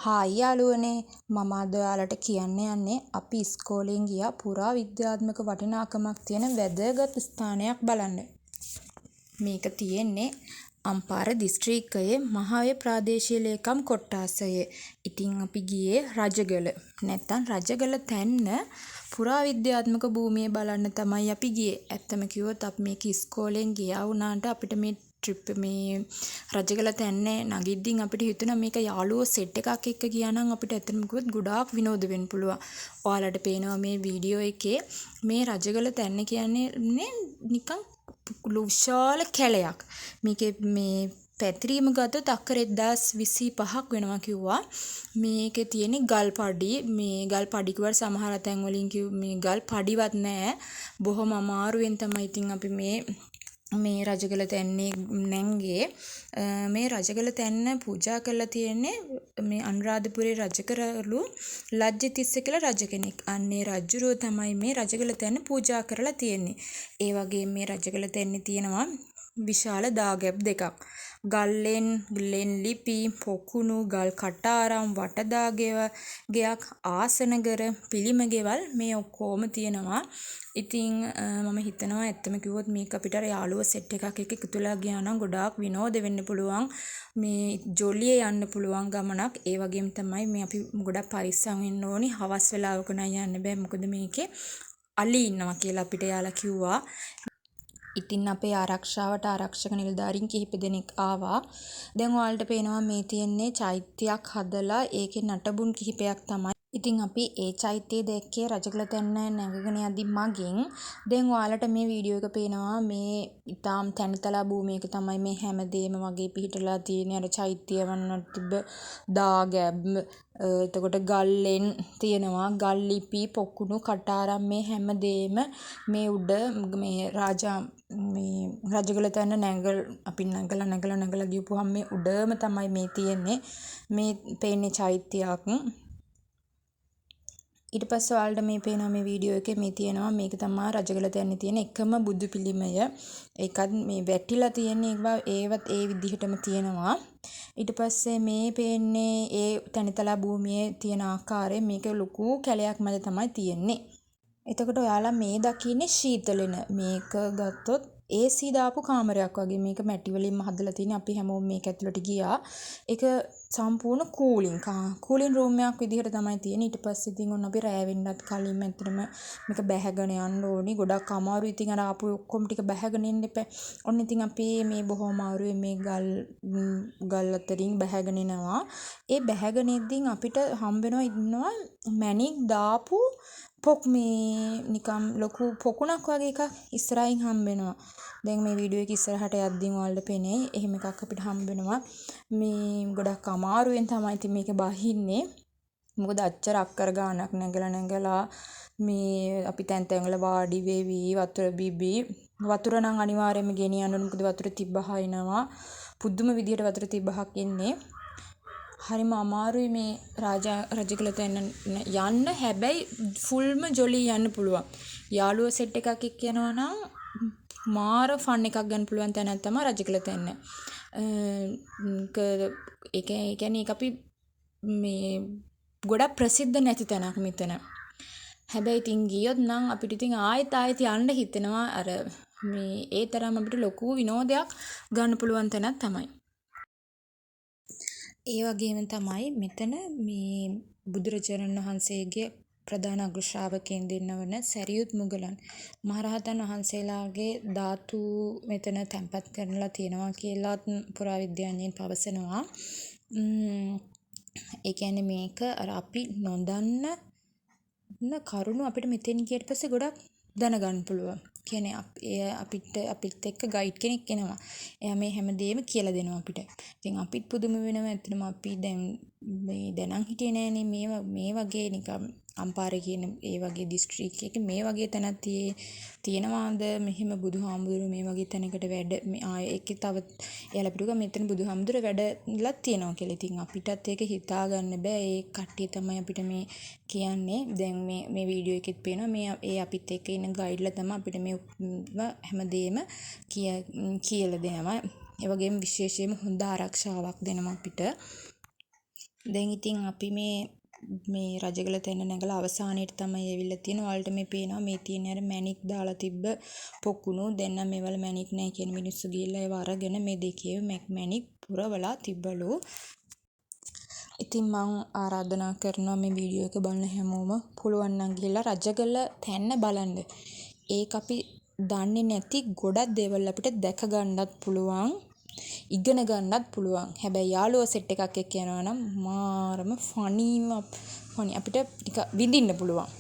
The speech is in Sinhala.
හායි යාළුවනේ මම අද ඔයාලට කියන්න යන්නේ අපි ඉස්කෝලෙන් ගියා පුරා විද්‍යාත්මක වටිනාකමක් තියෙන වැදගත් ස්ථානයක් බලන්න. මේක තියෙන්නේ අම්පාර දිස්ත්‍රික්කයේ මහාවැය ප්‍රාදේශීය ලේකම් කොට්ටාසයේ. ඉතින් අපි ගියේ රජගල. නැත්තම් රජගල තැන්න පුරා විද්‍යාත්මක භූමිය බලන්න තමයි අපි ගියේ. ඇත්තම කිව්වොත් අපි මේක ඉස්කෝලෙන් ගියා වුණාට අපිට මේ මේ රජගල තැන්නේ නගිද්දින් අපිට හිතුණා මේක යාළුවෝ සෙට් එකක් එක්ක ගියා නම් අපිට ඇත්තටම කිව්වොත් ගොඩාක් විනෝද වෙන්න පුළුවන්. ඔයාලට පේනවා මේ වීඩියෝ එකේ මේ රජගල තැන්න කියන්නේ නිකන් විශාල කැලයක්. මේකේ මේ පැතිරීම ගත්තොත් අක්කර 1025ක් වෙනවා කිව්වා. මේකේ තියෙන ගල් පඩි මේ ගල් පඩි කිව්වට සමහර තැන් වලින් මේ ගල් පඩිවත් නැහැ. බොහොම අමාරුවෙන් තමයි ඉතින් අපි මේ රජගල තැන්නේ නැංගේ. මේ රජගල තැන්න පූජා කරලා තියෙන්නේ මේ අනුරාධපුරේ රජකරලු ලජ්ජතිස්ස කියලා රජ කෙනෙක්. අන්නේ රජුරෝ තමයි මේ රජගල තැන්න පූජා කරලා තියෙන්නේ. ඒ වගේම මේ රජගල තැන්නේ තියෙනවා විශාල දාගැබ් දෙකක්. ගල්ලෙන් ලිපි පොකුණු ගල් කටාරම් වටදාගෙයක් ආසනගර පිළිම ගෙවල් මේ ඔක්කොම තියෙනවා. ඉතින් මම හිතනවා ඇත්තම කිව්වොත් මේක අපිට යාළුවෝ සෙට් එකක් එක්ක එකතු වෙලා ගියා නම් ගොඩාක් විනෝද වෙන්න පුළුවන්. මේ ජොලියේ යන්න පුළුවන් ගමනක්. ඒ වගේම තමයි මේ අපි ගොඩක් පරිස්සම් වෙන්න ඕනි. හවස් වෙලාවක නම් යන්න බෑ. මොකද මේකේ අලි ඉන්නවා කියලා අපිට යාලා කිව්වා. ඉතින් අපේ ආරක්ෂාවට ආරක්ෂක නිලධාරීන් කිහිප දෙනෙක් ආවා. දැන් ඔයාලට පේනවා මේ තියෙන්නේ චෛත්‍යයක් හදලා ඒකේ නටබුන් කිහිපයක් තමයි. ඉතින් අපි ඒ චෛත්‍යය දැක්කේ රජගල තැන්න නැගගෙන යද්දි මගින්. දැන් ඔයාලට මේ වීඩියෝ එක පේනවා මේ ඊටාම් තැනිතලා භූමියක තමයි මේ හැමදේම වගේ පිහිටලා තියෙන්නේ. අර චෛත්‍යය වන්නට තිබ්බ දාගැබ් එතකොට ගල්ලෙන් තියෙනවා ගල් ලිපි පොකුණු කටාරම් මේ හැමදේම මේ උඩ මේ මේ රජගල තැන්න නැගල අපි නැගලා ගිහපුවහම මේ උඩම තමයි මේ තියෙන්නේ. මේ පේන්නේ චෛත්‍යයක්. ඊට පස්සේ ඔයාලට මේ පේනවා මේ වීඩියෝ එකේ මේ තියෙනවා මේක තමයි රජගල තැන්නේ තියෙන එකම බුදු පිළිමය. ඒකත් මේ වැටිලා තියෙන්නේ ඒවත් ඒ විදිහටම තියෙනවා. ඊට පස්සේ මේ පේන්නේ ඒ තැනිතලා භූමියේ තියෙන ආකාරය මේක ලොකු කැලයක් මැද තමයි තියෙන්නේ. එතකොට ඔයාලා මේ දකින්නේ ශීතලෙන මේක ගත්තොත් AC දාපු කාමරයක් වගේ මේක මැටි වලින්ම හදලා තියෙන්නේ. අපි හැමෝම මේක ඇතුළට ගියා. ඒක සම්පූර්ණ කූලින් රූම් එකක් විදිහට තමයි තියෙන්නේ. ඊට පස්සේ ඉතින් ඔන්න අපි රෑ වෙන්නත් කලින් ඇත්තටම මේක බැහැගෙන යන්න ඕනි. ගොඩක් අමාරුයි. ඉතින් අර ආපු ඔක්කොම ටික බැහැගෙන ඉන්න එපා. ඔන්න ඉතින් අපි මේ බොහොම අමාරුවේ මේ ගල් අතරින් බැහැගෙන එනවා. ඒ බැහැගෙන ඉද්දින් අපිට හම්බ වෙනවා මැණික් දාපු මේ නිකම් ලොකු පොකුණක් වගේ එකක් ඉස්සරහින් හම්බ වෙනවා. දැන් මේ වීඩියෝ එක ඉස්සරහට යද්දිම ඔයාලට පේන්නේ එහෙම එකක් අපිට හම්බ වෙනවා. මේ ගොඩක් අමාරුවෙන් තමයි ඉතින් මේක බහින්නේ. මොකද අච්චර අක්කර ගානක් නැගලා මේ අපි තැන් වල වාඩි වෙවි වතුර බිබි වතුර නම් අනිවාර්යයෙන්ම ගෙනියන්න ඕනේ. මොකද වතුර තිබ්බහා එනවා. පුදුම විදියට වතුර තිබ්බහක් එන්නේ. හරිම අමාරුයි මේ රජගල තැන්න යන්න. හැබැයි ෆුල්ම ජොලි යන්න පුළුවන්. යාළුවෝ සෙට් එකක් එක්ක යනවා නම් මාර ෆන් එකක් ගන්න පුළුවන් තැනක් තමයි රජගල තැන්න. ඒ කියන්නේ ඒක අපි මේ ගොඩක් ප්‍රසිද්ධ නැති තැනක් මෙතන. හැබැයි ඉතින් ගියොත් නම් අපිට ඉතින් ආයෙත් යන්න හිතෙනවා. අර මේ ඒ තරම් අපිට ලොකු විනෝදයක් ගන්න පුළුවන් තැනක් තමයි. ඒ වගේම තමයි මෙතන මේ බුදුරජාණන් වහන්සේගේ ප්‍රධාන අග්‍ර ශ්‍රාවකයන් දෙන්නවන සැරියුත් මුගලන් මහරහතන් වහන්සේලාගේ ධාතු මෙතන තැන්පත් කරලා තියෙනවා කියලා පුරාවිද්‍යාඥයන් පවසනවා. ඒ කියන්නේ මේක අර අපි නොදන්න කරුණු අපිට මෙතෙන් ගියට පස්සේ ගොඩක් දැනගන්න පුළුවන්. කියන්නේ අපිත් එක්ක ගයිඩ් කෙනෙක් එනවා. එයා මේ හැමදේම කියලා දෙනවා අපිට. ඉතින් අපිත් පුදුම වෙනවා. ඇත්තටම අපි දැන් මේ දැනන් හිටියේ නෑනේ මේ වගේ නිකම් අම්පාරේ කියන ඒ වගේ දිස්ත්‍රික් එකක මේ වගේ තැනක් තියෙනවාද මෙහෙම බුදුහාමුදුරුවෝ මේ වගේ තැනකට වැඩ ඒකේ තව එයාලා අපිට මෙතන බුදුහාමුදුරුවෝ වැඩලත් තියෙනවා කියලා. ඉතින් අපිටත් ඒක හිතා ගන්න බෑ. ඒ කට්ටිය තමයි අපිට මේ කියන්නේ. දැන් මේ වීඩියෝ එකෙත් පේනවා මේ අපිත් එක්ක ඉන්න ගයිඩ්ලා තමයි අපිට මේ හැමදේම කියලා දෙනවා. ඒ වගේම විශේෂයෙන්ම හොඳ ආරක්ෂාවක් දෙනවා අපිට. දැන් ඉතින් අපි මේ රජගල තැන්න නැගලා අවසානයේට තමයි ඇවිල්ලා තියෙන්නේ. ඔයාලට මේ පේනවා මේ තියෙන අර මැණික් දාලා තිබ්බ පොකුණු. දැන් නම් මේවල මැණික් නැහැ කියන මිනිස්සු ගිහිල්ලා ඒව අරගෙන මේ දෙකේ මැණික් පුරවලා තිබ්බලු. ඉතින් මම ආරාධනා කරනවා මේ වීඩියෝ එක බලන හැමෝම පුළුවන් නම් ගිහිල්ලා රජගල තැන්න බලන්න. ඒක අපි දන්නේ නැති ගොඩක් දේවල් අපිට දැක ගන්නත් පුළුවන්. ඉගෙන ගන්නත් පුළුවන්. හැබැයි යාළුවෝ සෙට් එකක් එක්ක යනවා නම් මාරම ෆනි අපිට ටික විඳින්න පුළුවන්.